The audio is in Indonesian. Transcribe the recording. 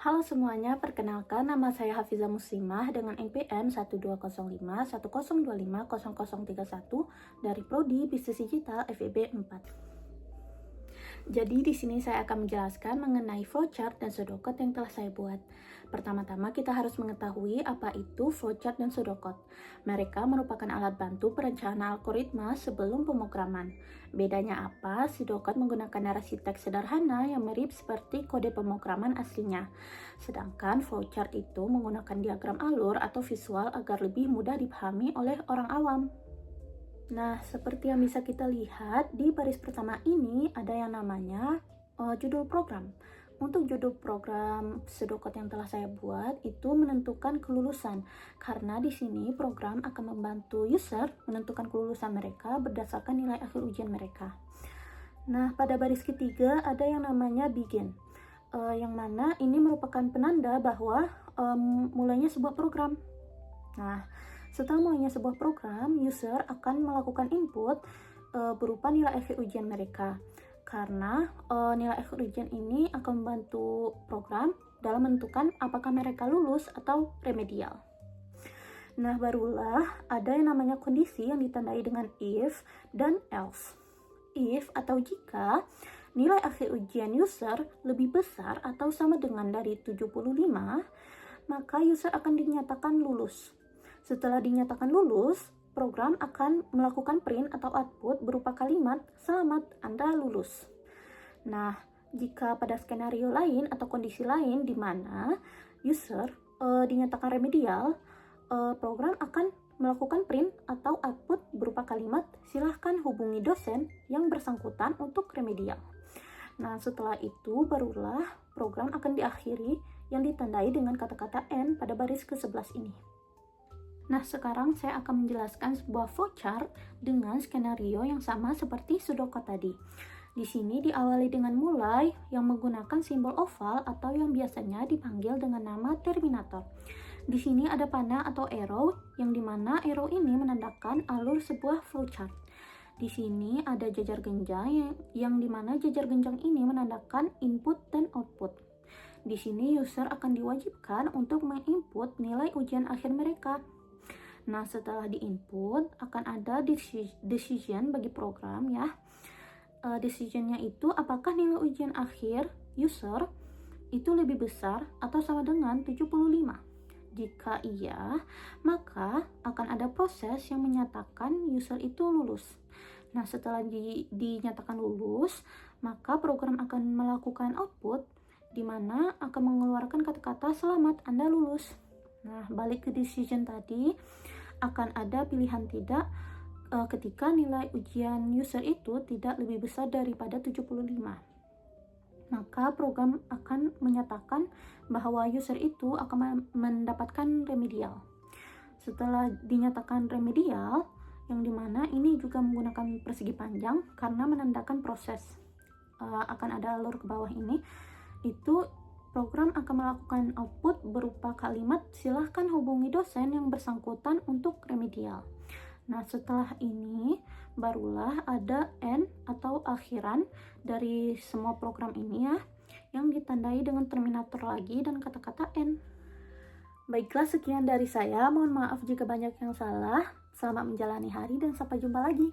Halo semuanya, perkenalkan nama saya Hafiza Muslimah dengan NPM 120510250031 dari Prodi Bisnis Digital FEB 4. Jadi di sini saya akan menjelaskan mengenai flowchart dan pseudocode yang telah saya buat. Pertama-tama kita harus mengetahui apa itu flowchart dan pseudocode. Mereka merupakan alat bantu perencanaan algoritma sebelum pemrograman. Bedanya apa? Pseudocode menggunakan narasi teks sederhana yang mirip seperti kode pemrograman aslinya. Sedangkan flowchart itu menggunakan diagram alur atau visual agar lebih mudah dipahami oleh orang awam. Nah, seperti yang bisa kita lihat di baris pertama ini ada yang namanya judul program. Untuk judul program pseudocode yang telah saya buat itu menentukan kelulusan, karena di sini program akan membantu user menentukan kelulusan mereka berdasarkan nilai akhir ujian mereka. Nah, pada baris ketiga ada yang namanya begin, yang mana ini merupakan penanda bahwa mulainya sebuah program. Nah, setelah mulainya sebuah program, user akan melakukan input berupa nilai akhir ujian mereka. Karena nilai akhir ujian ini akan membantu program dalam menentukan apakah mereka lulus atau remedial. Nah, barulah ada yang namanya kondisi yang ditandai dengan if dan else. If atau jika nilai akhir ujian user lebih besar atau sama dengan dari 75, maka user akan dinyatakan lulus. Setelah dinyatakan lulus, program akan melakukan print atau output berupa kalimat, "Selamat, Anda lulus." Nah, jika pada skenario lain atau kondisi lain di mana user dinyatakan remedial, program akan melakukan print atau output berupa kalimat, "Silahkan hubungi dosen yang bersangkutan untuk remedial." Nah, setelah itu barulah program akan diakhiri yang ditandai dengan kata-kata N pada baris ke-11 ini. Nah, sekarang saya akan menjelaskan sebuah flowchart dengan skenario yang sama seperti pseudocode tadi. Di sini diawali dengan mulai yang menggunakan simbol oval atau yang biasanya dipanggil dengan nama terminator. Di sini ada panah atau arrow, yang dimana arrow ini menandakan alur sebuah flowchart. Di sini ada jajar genjang yang dimana jajar genjang ini menandakan input dan output. Di sini user akan diwajibkan untuk menginput nilai ujian akhir mereka. Nah, setelah diinput akan ada decision bagi program ya. Decisionnya itu apakah nilai ujian akhir user itu lebih besar atau sama dengan 75. Jika iya, maka akan ada proses yang menyatakan user itu lulus. Nah, setelah dinyatakan lulus, maka program akan melakukan output di mana akan mengeluarkan kata-kata "Selamat, Anda lulus." Nah, balik ke decision tadi, akan ada pilihan tidak ketika nilai ujian user itu tidak lebih besar daripada 75. Maka program akan menyatakan bahwa user itu akan mendapatkan remedial. Setelah dinyatakan remedial, yang dimana ini juga menggunakan persegi panjang karena menandakan proses, akan ada alur ke bawah ini, itu program akan melakukan output berupa kalimat, "Silahkan hubungi dosen yang bersangkutan untuk remedial." Nah, setelah ini barulah ada end atau akhiran dari semua program ini ya, yang ditandai dengan terminator lagi dan kata-kata end. Baiklah, sekian dari saya. Mohon maaf jika banyak yang salah. Selamat menjalani hari dan sampai jumpa lagi.